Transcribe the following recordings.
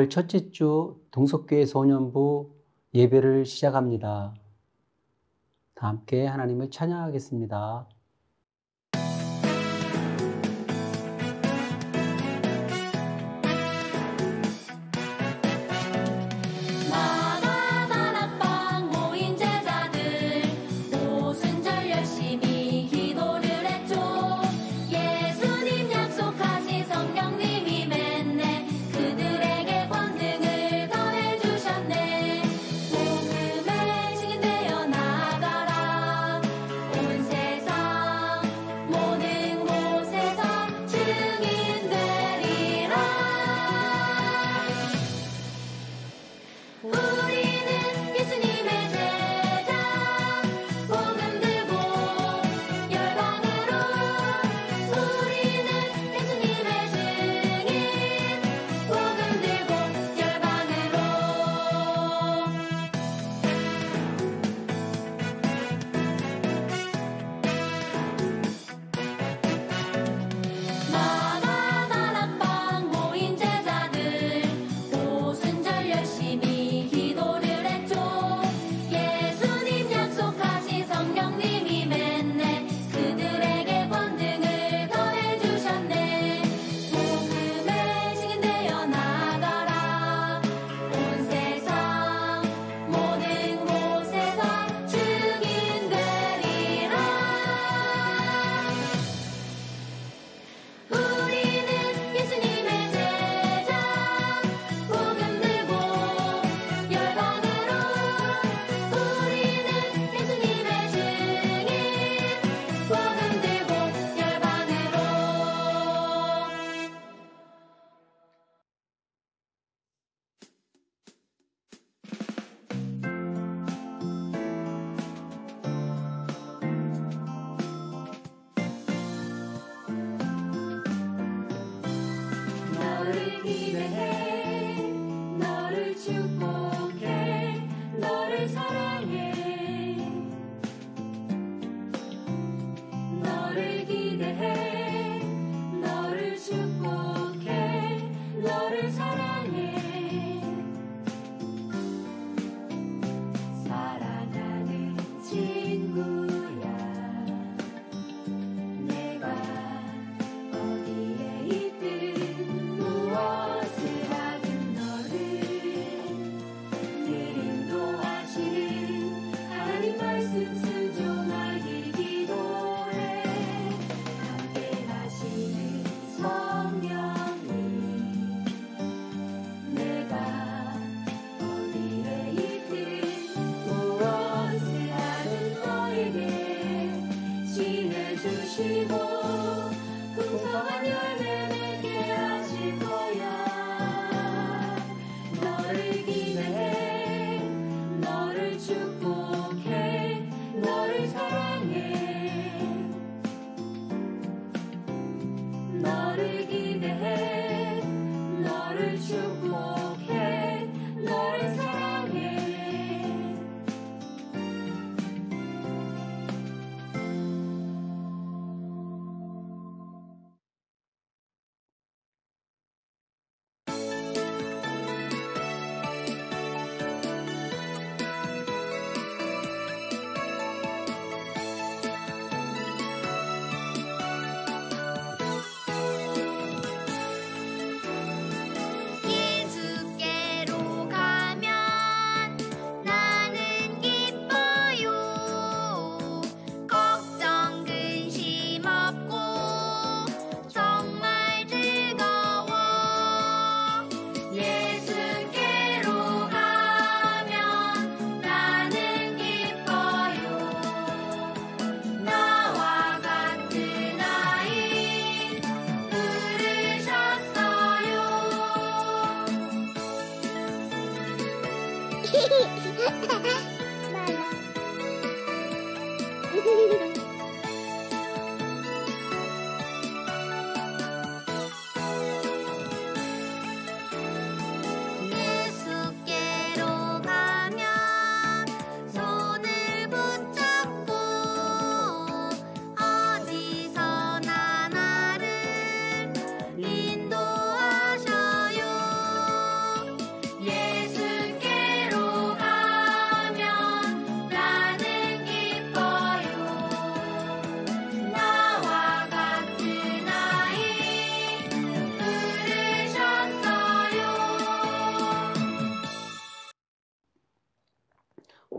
6월 첫째 주 동석교회 소년부 예배를 시작합니다. 다 함께 하나님을 찬양하겠습니다.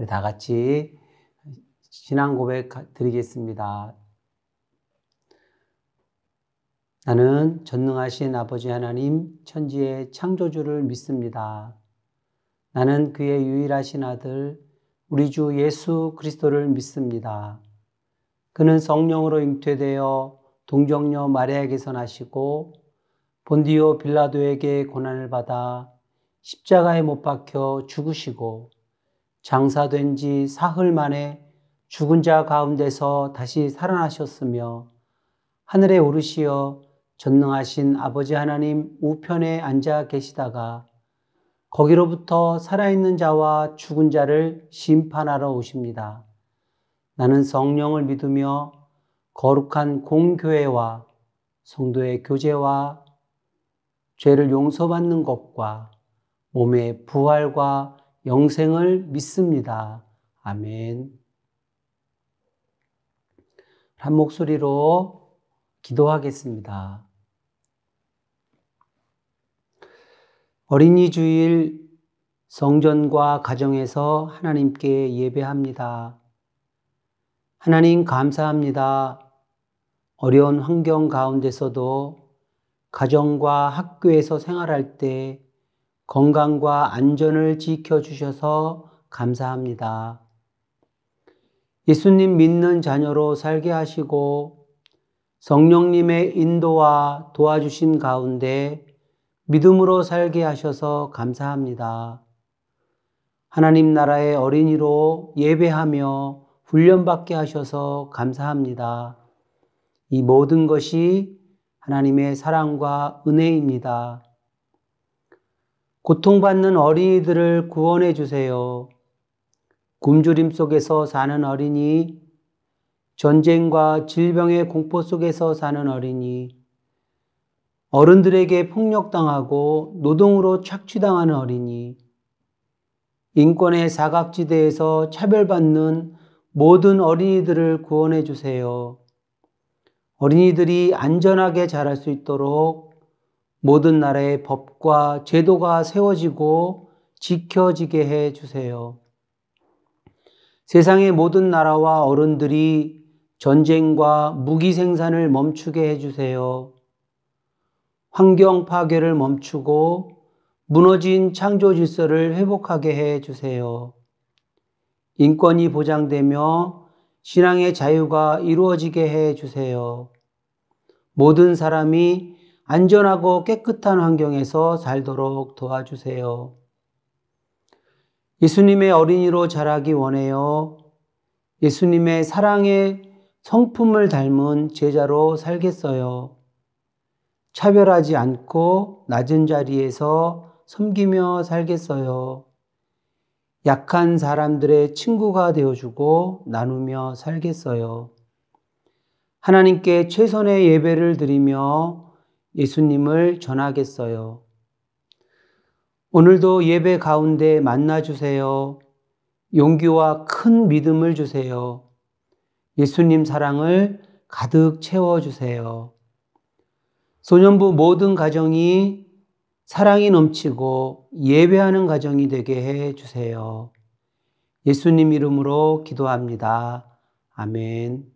우리 다 같이 신앙 고백 드리겠습니다. 나는 전능하신 아버지 하나님 천지의 창조주를 믿습니다. 나는 그의 유일하신 아들 우리 주 예수 그리스도를 믿습니다. 그는 성령으로 잉태되어 동정녀 마리아에게서 나시고 본디오 빌라도에게 고난을 받아 십자가에 못 박혀 죽으시고 장사된 지 사흘 만에 죽은 자 가운데서 다시 살아나셨으며 하늘에 오르시어 전능하신 아버지 하나님 우편에 앉아 계시다가 거기로부터 살아있는 자와 죽은 자를 심판하러 오십니다. 나는 성령을 믿으며 거룩한 공교회와 성도의 교제와 죄를 용서받는 것과 몸의 부활과 영생을 믿습니다. 아멘. 한 목소리로 기도하겠습니다. 어린이 주일 성전과 가정에서 하나님께 예배합니다. 하나님 감사합니다. 어려운 환경 가운데서도 가정과 학교에서 생활할 때 건강과 안전을 지켜주셔서 감사합니다. 예수님 믿는 자녀로 살게 하시고 성령님의 인도와 도와주신 가운데 믿음으로 살게 하셔서 감사합니다. 하나님 나라의 어린이로 예배하며 훈련받게 하셔서 감사합니다. 이 모든 것이 하나님의 사랑과 은혜입니다. 고통받는 어린이들을 구원해 주세요. 굶주림 속에서 사는 어린이, 전쟁과 질병의 공포 속에서 사는 어린이, 어른들에게 폭력당하고 노동으로 착취당하는 어린이, 인권의 사각지대에서 차별받는 모든 어린이들을 구원해 주세요. 어린이들이 안전하게 자랄 수 있도록 모든 나라의 법과 제도가 세워지고 지켜지게 해 주세요. 세상의 모든 나라와 어른들이 전쟁과 무기 생산을 멈추게 해 주세요. 환경 파괴를 멈추고 무너진 창조 질서를 회복하게 해 주세요. 인권이 보장되며 신앙의 자유가 이루어지게 해 주세요. 모든 사람이 안전하고 깨끗한 환경에서 살도록 도와주세요. 예수님의 어린이로 자라기 원해요. 예수님의 사랑의 성품을 닮은 제자로 살겠어요. 차별하지 않고 낮은 자리에서 섬기며 살겠어요. 약한 사람들의 친구가 되어주고 나누며 살겠어요. 하나님께 최선의 예배를 드리며 예수님을 전하겠어요. 오늘도 예배 가운데 만나주세요. 용기와 큰 믿음을 주세요. 예수님 사랑을 가득 채워주세요. 소년부 모든 가정이 사랑이 넘치고 예배하는 가정이 되게 해주세요. 예수님 이름으로 기도합니다. 아멘.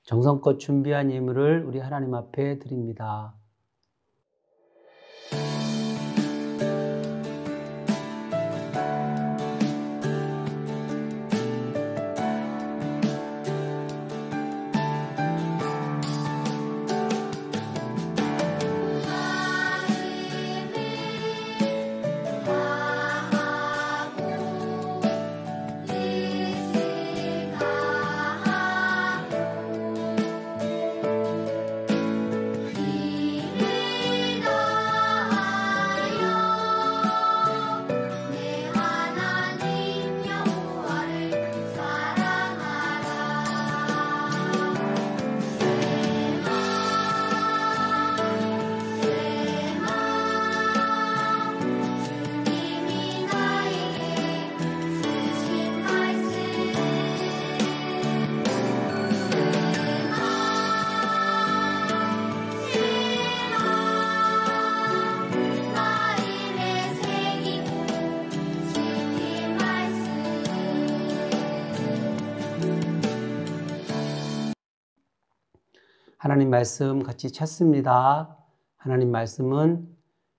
정성껏 준비한 예물을 우리 하나님 앞에 드립니다. 하나님 말씀 같이 찾습니다. 하나님 말씀은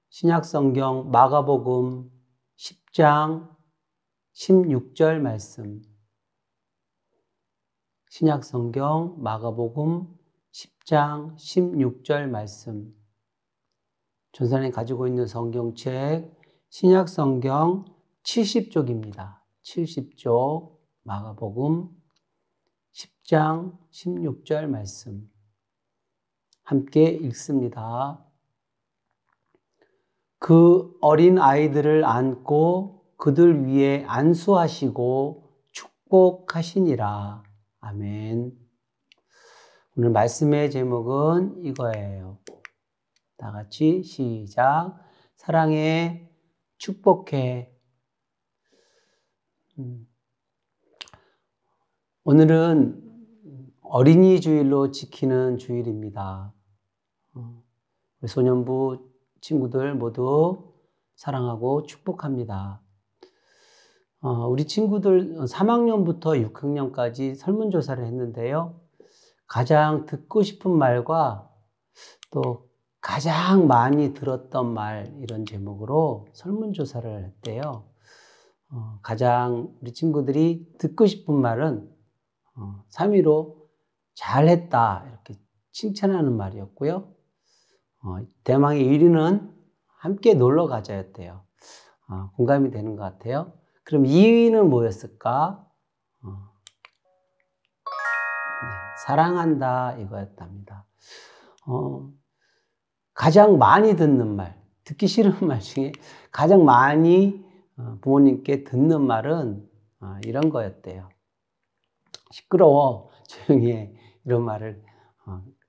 신약성경 마가복음 10장 16절 말씀. 신약성경 마가복음 10장 16절 말씀. 전선에 가지고 있는 성경책 신약성경 70쪽입니다. 70쪽 마가복음 10장 16절 말씀. 함께 읽습니다. 그 어린 아이들을 안고 그들 위에 안수하시고 축복하시니라. 아멘. 오늘 말씀의 제목은 이거예요. 다 같이 시작. 사랑해, 축복해. 오늘은 어린이 주일로 지키는 주일입니다. 우리 소년부 친구들 모두 사랑하고 축복합니다. 우리 친구들 3학년부터 6학년까지 설문조사를 했는데요. 가장 듣고 싶은 말과 또 가장 많이 들었던 말, 이런 제목으로 설문조사를 했대요. 가장 우리 친구들이 듣고 싶은 말은 3위로 잘했다, 이렇게 칭찬하는 말이었고요. 대망의 1위는 함께 놀러 가자였대요. 공감이 되는 것 같아요. 그럼 2위는 뭐였을까? 네, 사랑한다, 이거였답니다. 가장 많이 듣는 말, 듣기 싫은 말 중에 가장 많이 부모님께 듣는 말은 이런 거였대요. 시끄러워, 조용히 해, 이런 말을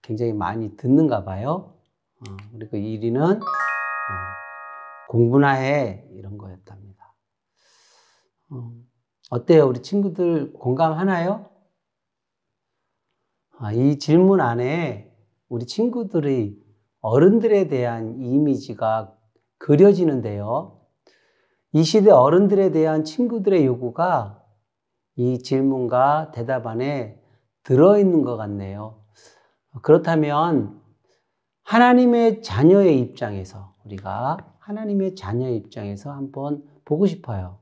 굉장히 많이 듣는가 봐요. 그리고 1위는 공부나 해, 이런 거였답니다. 어때요? 우리 친구들 공감하나요? 이 질문 안에 우리 친구들의 어른들에 대한 이미지가 그려지는데요. 이 시대 어른들에 대한 친구들의 요구가 이 질문과 대답 안에 들어있는 것 같네요. 그렇다면 하나님의 자녀의 입장에서, 우리가 하나님의 자녀의 입장에서 한번 보고 싶어요.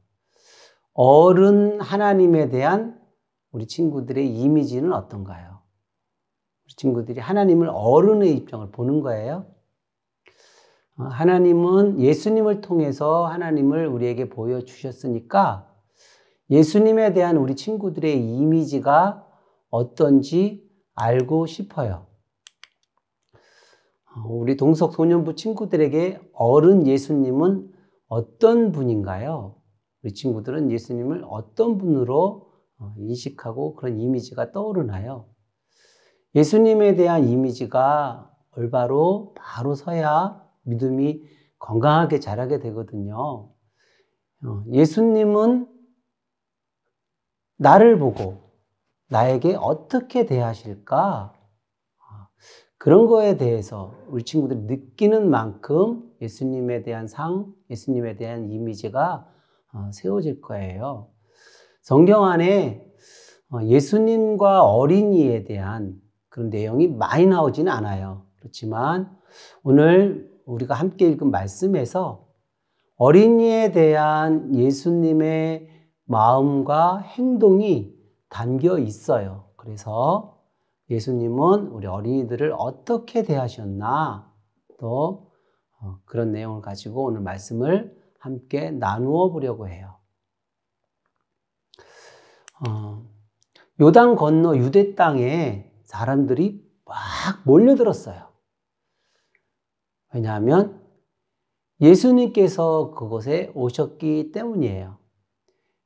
어른 하나님에 대한 우리 친구들의 이미지는 어떤가요? 우리 친구들이 하나님을 어른의 입장을 보는 거예요. 하나님은 예수님을 통해서 하나님을 우리에게 보여주셨으니까 예수님에 대한 우리 친구들의 이미지가 어떤지 알고 싶어요. 우리 동석 소년부 친구들에게 어른 예수님은 어떤 분인가요? 우리 친구들은 예수님을 어떤 분으로 인식하고 그런 이미지가 떠오르나요? 예수님에 대한 이미지가 올바로 바로 서야 믿음이 건강하게 자라게 되거든요. 예수님은 나를 보고 나에게 어떻게 대하실까? 그런 거에 대해서 우리 친구들이 느끼는 만큼 예수님에 대한 예수님에 대한 이미지가 세워질 거예요. 성경 안에 예수님과 어린이에 대한 그런 내용이 많이 나오지는 않아요. 그렇지만 오늘 우리가 함께 읽은 말씀에서 어린이에 대한 예수님의 마음과 행동이 담겨 있어요. 그래서 예수님은 우리 어린이들을 어떻게 대하셨나, 또 그런 내용을 가지고 오늘 말씀을 함께 나누어 보려고 해요. 요단 건너 유대 땅에 사람들이 막 몰려들었어요. 왜냐하면 예수님께서 그곳에 오셨기 때문이에요.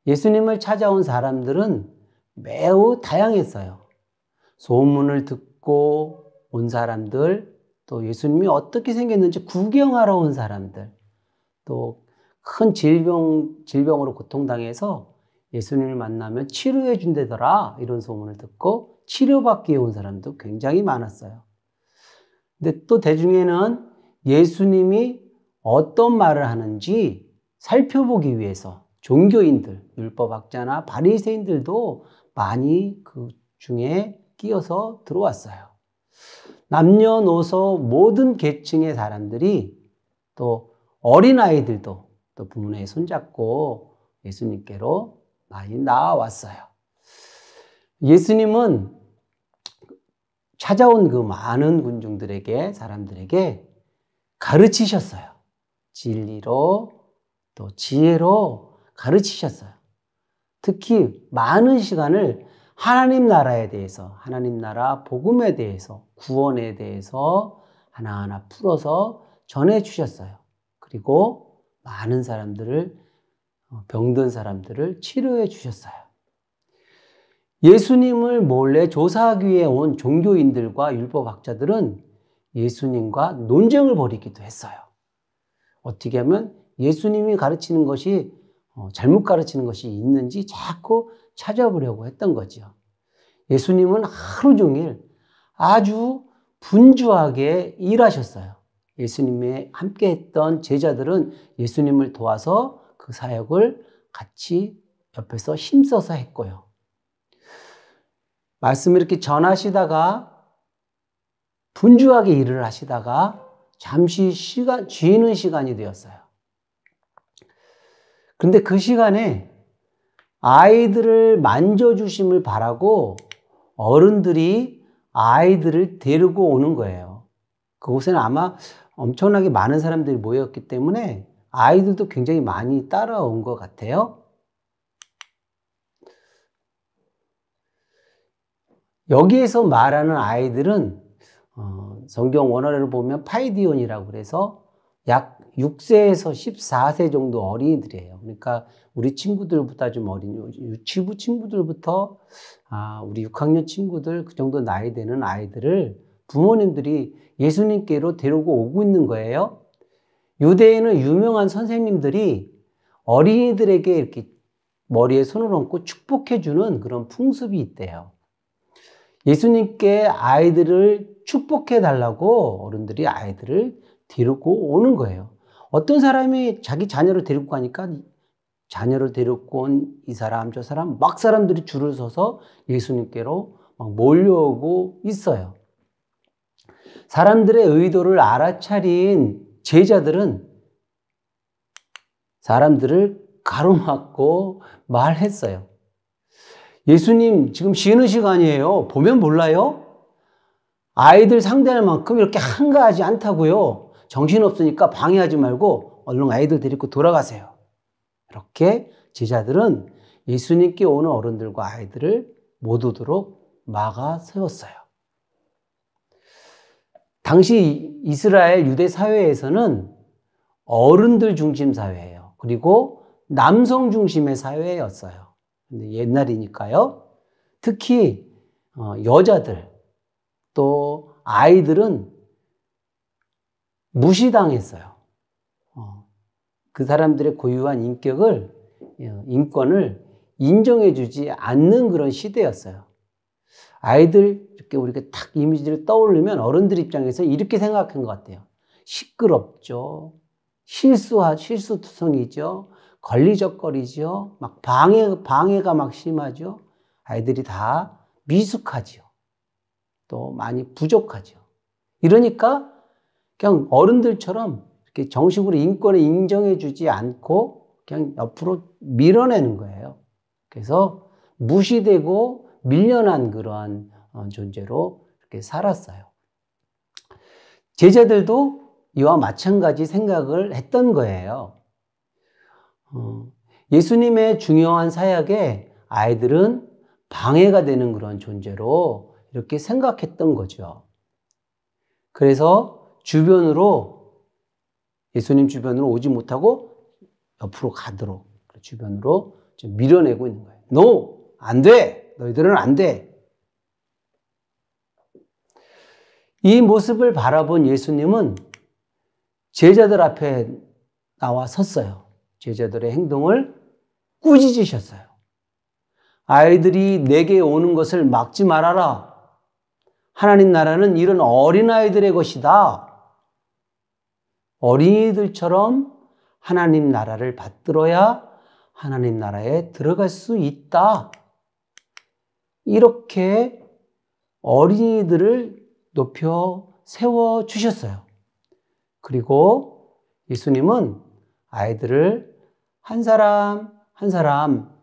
예수님을 찾아온 사람들은 매우 다양했어요. 소문을 듣고 온 사람들, 또 예수님이 어떻게 생겼는지 구경하러 온 사람들, 또 큰 질병으로 고통당해서 예수님을 만나면 치료해 준다더라, 이런 소문을 듣고 치료받기 온 사람도 굉장히 많았어요. 근데 또 대중에는 예수님이 어떤 말을 하는지 살펴보기 위해서 종교인들, 율법학자나 바리새인들도 많이 그 중에 끼어서 들어왔어요. 남녀노소 모든 계층의 사람들이 또 어린아이들도 또 부모님의 손잡고 예수님께로 많이 나와왔어요. 예수님은 찾아온 그 많은 군중들에게, 사람들에게 가르치셨어요. 진리로 또 지혜로 가르치셨어요. 특히 많은 시간을 하나님 나라에 대해서, 하나님 나라 복음에 대해서, 구원에 대해서 하나하나 풀어서 전해주셨어요. 그리고 많은 사람들을, 병든 사람들을 치료해 주셨어요. 예수님을 몰래 조사하기 위해 온 종교인들과 율법학자들은 예수님과 논쟁을 벌이기도 했어요. 어떻게 하면 예수님이 가르치는 것이 잘못 가르치는 것이 있는지 자꾸 찾아보려고 했던 거죠. 예수님은 하루 종일 아주 분주하게 일하셨어요. 예수님이 함께 했던 제자들은 예수님을 도와서 그 사역을 같이 옆에서 힘써서 했고요. 말씀을 이렇게 전하시다가 분주하게 일을 하시다가 잠시 쉬는 시간이 되었어요. 그런데 그 시간에 아이들을 만져주심을 바라고 어른들이 아이들을 데리고 오는 거예요. 그곳에는 아마 엄청나게 많은 사람들이 모였기 때문에 아이들도 굉장히 많이 따라온 것 같아요. 여기에서 말하는 아이들은 성경 원어를 보면 파이디온이라고 그래서 약 6세에서 14세 정도 어린이들이에요. 그러니까 우리 친구들보다 좀 어린, 유치부 친구들부터 우리 6학년 친구들 그 정도 나이 되는 아이들을 부모님들이 예수님께로 데리고 오고 있는 거예요. 유대에는 유명한 선생님들이 어린이들에게 이렇게 머리에 손을 얹고 축복해주는 그런 풍습이 있대요. 예수님께 아이들을 축복해 달라고 어른들이 아이들을 데리고 오는 거예요. 어떤 사람이 자기 자녀를 데리고 가니까 자녀를 데리고 온 이 사람 저 사람 막 사람들이 줄을 서서 예수님께로 막 몰려오고 있어요. 사람들의 의도를 알아차린 제자들은 사람들을 가로막고 말했어요. 예수님 지금 쉬는 시간이에요. 보면 몰라요? 아이들 상대할 만큼 이렇게 한가하지 않다고요. 정신없으니까 방해하지 말고 얼른 아이들 데리고 돌아가세요. 이렇게 제자들은 예수님께 오는 어른들과 아이들을 못 오도록 막아 세웠어요. 당시 이스라엘 유대 사회에서는 어른들 중심 사회예요. 그리고 남성 중심의 사회였어요. 근데 옛날이니까요. 특히 여자들 또 아이들은 무시당했어요. 그 사람들의 고유한 인권을 인정해주지 않는 그런 시대였어요. 아이들 이렇게 우리가 딱 이미지를 떠올리면 어른들 입장에서 이렇게 생각한 것 같아요. 시끄럽죠. 실수투성이죠. 걸리적거리죠. 막 방해가 막 심하죠. 아이들이 다 미숙하죠. 또 많이 부족하죠. 이러니까 그냥 어른들처럼 이렇게 정식으로 인권을 인정해주지 않고 그냥 옆으로 밀어내는 거예요. 그래서 무시되고 밀려난 그러한 존재로 이렇게 살았어요. 제자들도 이와 마찬가지 생각을 했던 거예요. 예수님의 중요한 사역에 아이들은 방해가 되는 그런 존재로 이렇게 생각했던 거죠. 그래서 예수님 주변으로 오지 못하고 옆으로 가도록 주변으로 좀 밀어내고 있는 거예요. No! 안 돼! 너희들은 안 돼! 이 모습을 바라본 예수님은 제자들 앞에 나와 섰어요. 제자들의 행동을 꾸짖으셨어요. 아이들이 내게 오는 것을 막지 말아라. 하나님 나라는 이런 어린아이들의 것이다. 어린이들처럼 하나님 나라를 받들어야 하나님 나라에 들어갈 수 있다. 이렇게 어린이들을 높여 세워 주셨어요. 그리고 예수님은 아이들을 한 사람 한 사람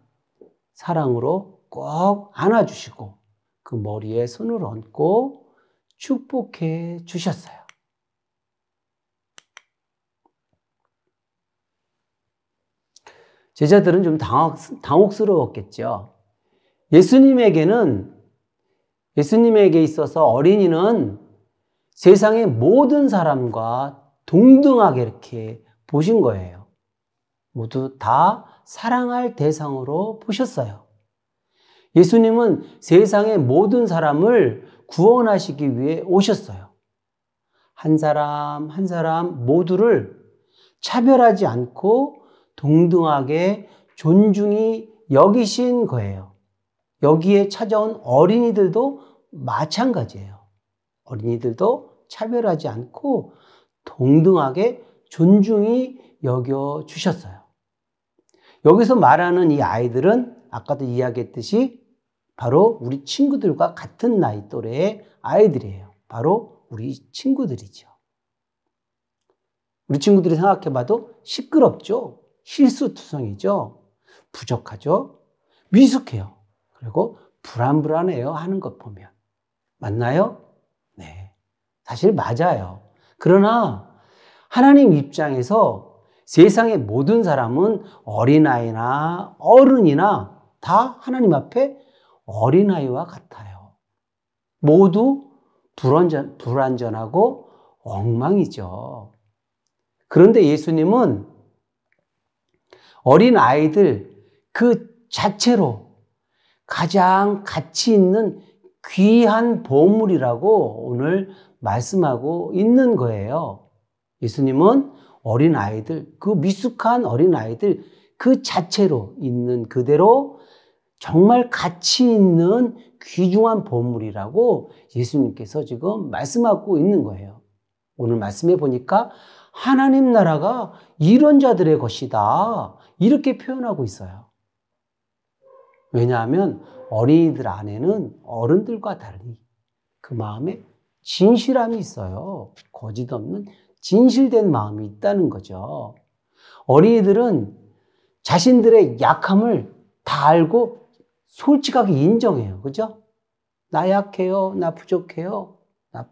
사랑으로 꼭 안아주시고 그 머리에 손을 얹고 축복해 주셨어요. 제자들은 좀 당혹스러웠겠죠. 예수님에게 있어서 어린이는 세상의 모든 사람과 동등하게 이렇게 보신 거예요. 모두 다 사랑할 대상으로 보셨어요. 예수님은 세상의 모든 사람을 구원하시기 위해 오셨어요. 한 사람 한 사람 모두를 차별하지 않고 동등하게 존중히 여기신 거예요. 여기에 찾아온 어린이들도 마찬가지예요. 어린이들도 차별하지 않고 동등하게 존중히 여겨주셨어요. 여기서 말하는 이 아이들은 아까도 이야기했듯이 바로 우리 친구들과 같은 나이 또래의 아이들이에요. 바로 우리 친구들이죠. 우리 친구들이 생각해봐도 시끄럽죠. 실수투성이죠. 부족하죠. 미숙해요. 그리고 불안해요. 하는 것 보면. 맞나요? 네. 사실 맞아요. 그러나 하나님 입장에서 세상의 모든 사람은 어린아이나 어른이나 다 하나님 앞에 어린아이와 같아요. 모두 불완전하고 엉망이죠. 그런데 예수님은 어린아이들 그 자체로 가장 가치 있는 귀한 보물이라고 오늘 말씀하고 있는 거예요. 예수님은 어린아이들, 그 미숙한 어린아이들 그 자체로 있는 그대로 정말 가치 있는 귀중한 보물이라고 예수님께서 지금 말씀하고 있는 거예요. 오늘 말씀해 보니까 하나님 나라가 이런 자들의 것이다. 이렇게 표현하고 있어요. 왜냐하면 어린이들 안에는 어른들과 달리 그 마음에 진실함이 있어요. 거짓 없는 진실된 마음이 있다는 거죠. 어린이들은 자신들의 약함을 다 알고 솔직하게 인정해요. 그죠? 나 약해요. 나 부족해요. 나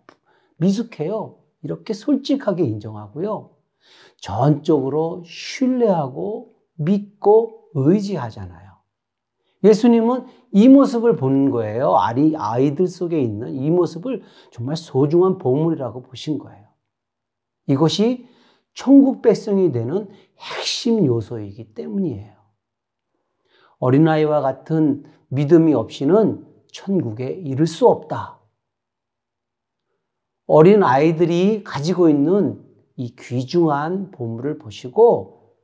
미숙해요. 이렇게 솔직하게 인정하고요. 전적으로 신뢰하고 믿고 의지하잖아요. 예수님은 이 모습을 보는 거예요. 아이들 속에 있는 이 모습을 정말 소중한 보물이라고 보신 거예요. 이것이 천국 백성이 되는 핵심 요소이기 때문이에요. 어린아이와 같은 믿음이 없이는 천국에 이를 수 없다. 어린아이들이 가지고 있는 이 귀중한 보물을 보시고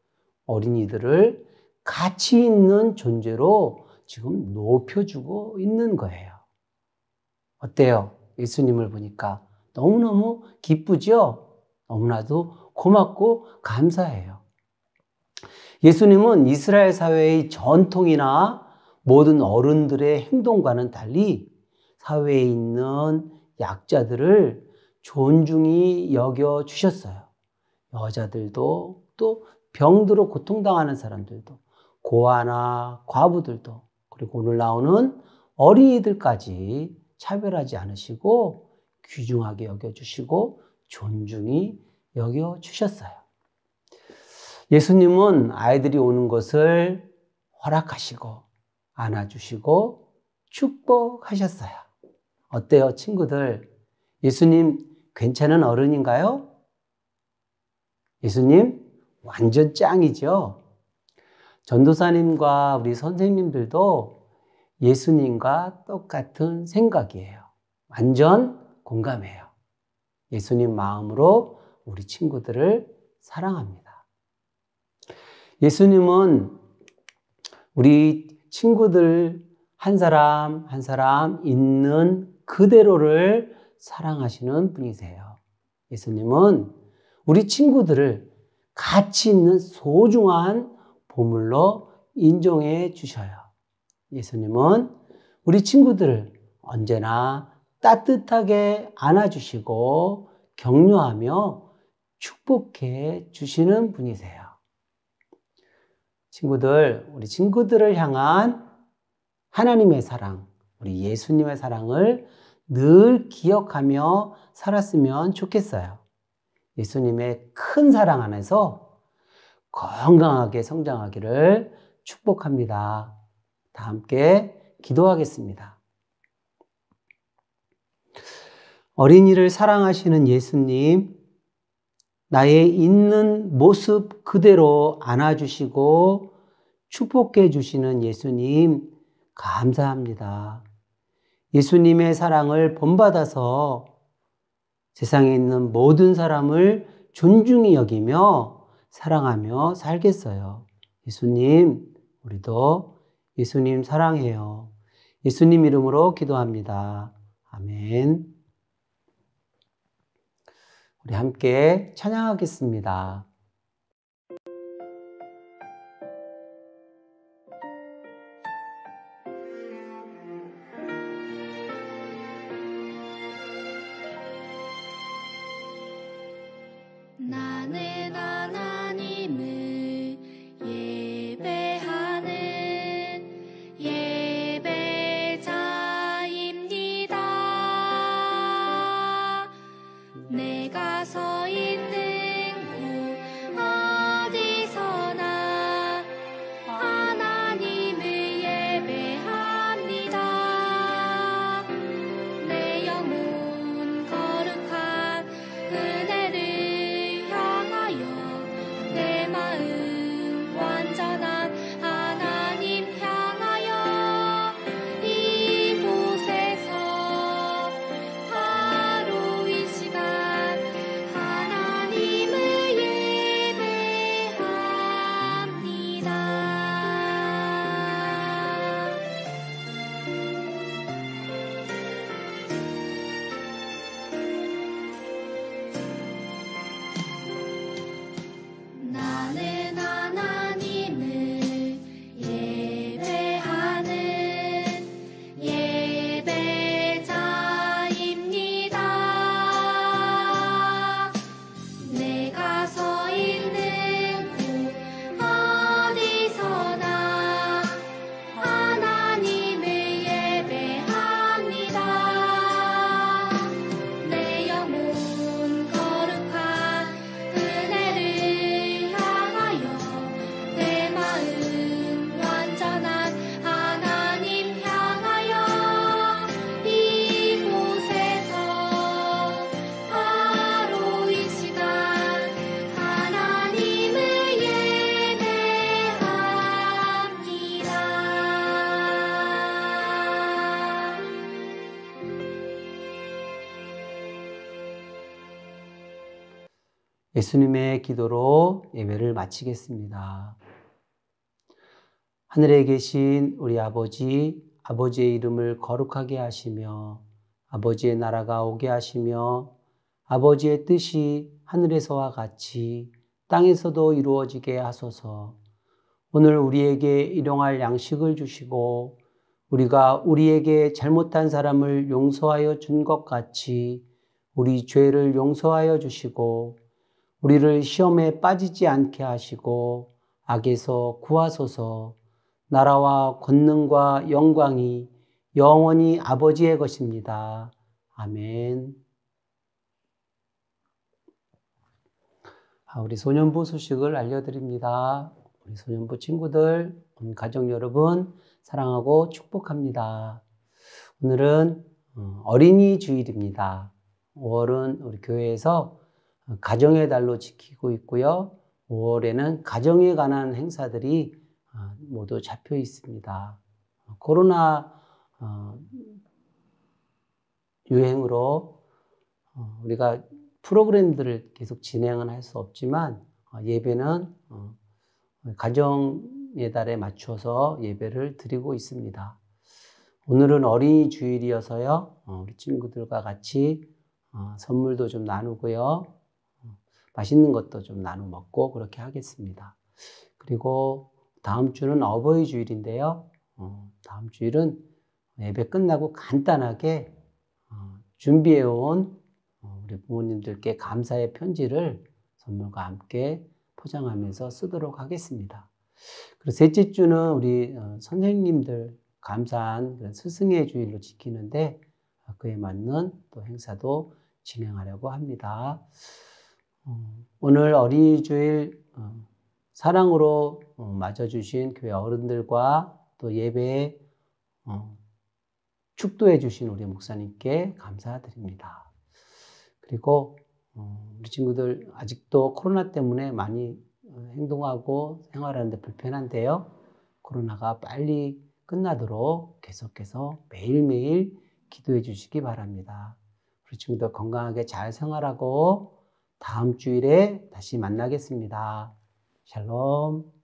어린이들을 가치 있는 존재로 지금 높여주고 있는 거예요. 어때요? 예수님을 보니까 너무너무 기쁘죠? 너무나도 고맙고 감사해요. 예수님은 이스라엘 사회의 전통이나 모든 어른들의 행동과는 달리 사회에 있는 약자들을 존중히 여겨주셨어요. 여자들도 또 병들어 고통당하는 사람들도 고아나 과부들도 그리고 오늘 나오는 어린이들까지 차별하지 않으시고 귀중하게 여겨주시고 존중히 여겨주셨어요. 예수님은 아이들이 오는 것을 허락하시고 안아주시고 축복하셨어요. 어때요, 친구들? 예수님 괜찮은 어른인가요? 예수님 완전 짱이죠? 전도사님과 우리 선생님들도 예수님과 똑같은 생각이에요. 완전 공감해요. 예수님 마음으로 우리 친구들을 사랑합니다. 예수님은 우리 친구들 한 사람 한 사람 있는 그대로를 사랑하시는 분이세요. 예수님은 우리 친구들을 가치 있는 소중한 보물로 인정해 주셔요. 예수님은 우리 친구들을 언제나 따뜻하게 안아주시고 격려하며 축복해 주시는 분이세요. 친구들, 우리 친구들을 향한 하나님의 사랑, 우리 예수님의 사랑을 늘 기억하며 살았으면 좋겠어요. 예수님의 큰 사랑 안에서 건강하게 성장하기를 축복합니다. 다 함께 기도하겠습니다. 어린이를 사랑하시는 예수님, 나의 있는 모습 그대로 안아주시고 축복해 주시는 예수님, 감사합니다. 예수님의 사랑을 본받아서 세상에 있는 모든 사람을 존중히 여기며 사랑하며 살겠어요. 예수님, 우리도 예수님 사랑해요. 예수님 이름으로 기도합니다. 아멘. 우리 함께 찬양하겠습니다. 나는 하나님을 예배하는 예배자입니다. 내가 서 있는 곳 어디서나 하나님을 예배합니다. 내 영혼 거룩한 은혜를 향하여 내 마음 완전한 하나님 향하여 이곳에서 바로 이 시간 하나님을 예배합니다. 나는 하나님을 예배하는 예배자입니다. 내가 서 있는 곳 어디서나 하나님을 예배합니다. 내 영혼 거룩한 은혜를 향하여 내 마음 완전한 하나님 향하여 이곳에서 바로 이 시간 하나님을 예배합니다. 예수님의 기도로 예배를 마치겠습니다. 하늘에 계신 우리 아버지, 아버지의 이름을 거룩하게 하시며 아버지의 나라가 오게 하시며 아버지의 뜻이 하늘에서와 같이 땅에서도 이루어지게 하소서. 오늘 우리에게 일용할 양식을 주시고 우리가 우리에게 잘못한 사람을 용서하여 준 것 같이 우리 죄를 용서하여 주시고 우리를 시험에 빠지지 않게 하시고 악에서 구하소서. 나라와 권능과 영광이 영원히 아버지의 것입니다. 아멘. 우리 소년부 소식을 알려드립니다. 우리 소년부 친구들, 가족 여러분 사랑하고 축복합니다. 오늘은 어린이 주일입니다. 5월은 우리 교회에서 가정의 달로 지키고 있고요. 5월에는 가정에 관한 행사들이 모두 잡혀 있습니다. 코로나 유행으로 우리가 프로그램들을 계속 진행은 할 수 없지만 예배는 가정의 달에 맞춰서 예배를 드리고 있습니다. 오늘은 어린이 주일이어서요. 우리 친구들과 같이 선물도 좀 나누고요. 맛있는 것도 좀 나눠 먹고 그렇게 하겠습니다. 그리고 다음 주는 어버이 주일인데요. 다음 주일은 예배 끝나고 간단하게 준비해온 우리 부모님들께 감사의 편지를 선물과 함께 포장하면서 쓰도록 하겠습니다. 그리고 셋째 주는 우리 선생님들 감사한 그런 스승의 주일로 지키는데 그에 맞는 또 행사도 진행하려고 합니다. 오늘 어린이 주일 사랑으로 맞아주신 교회 어른들과 또 예배에 축도해 주신 우리 목사님께 감사드립니다. 그리고 우리 친구들 아직도 코로나 때문에 많이 행동하고 생활하는데 불편한데요. 코로나가 빨리 끝나도록 계속해서 매일매일 기도해 주시기 바랍니다. 우리 친구들 건강하게 잘 생활하고 다음 주일에 다시 만나겠습니다. 샬롬.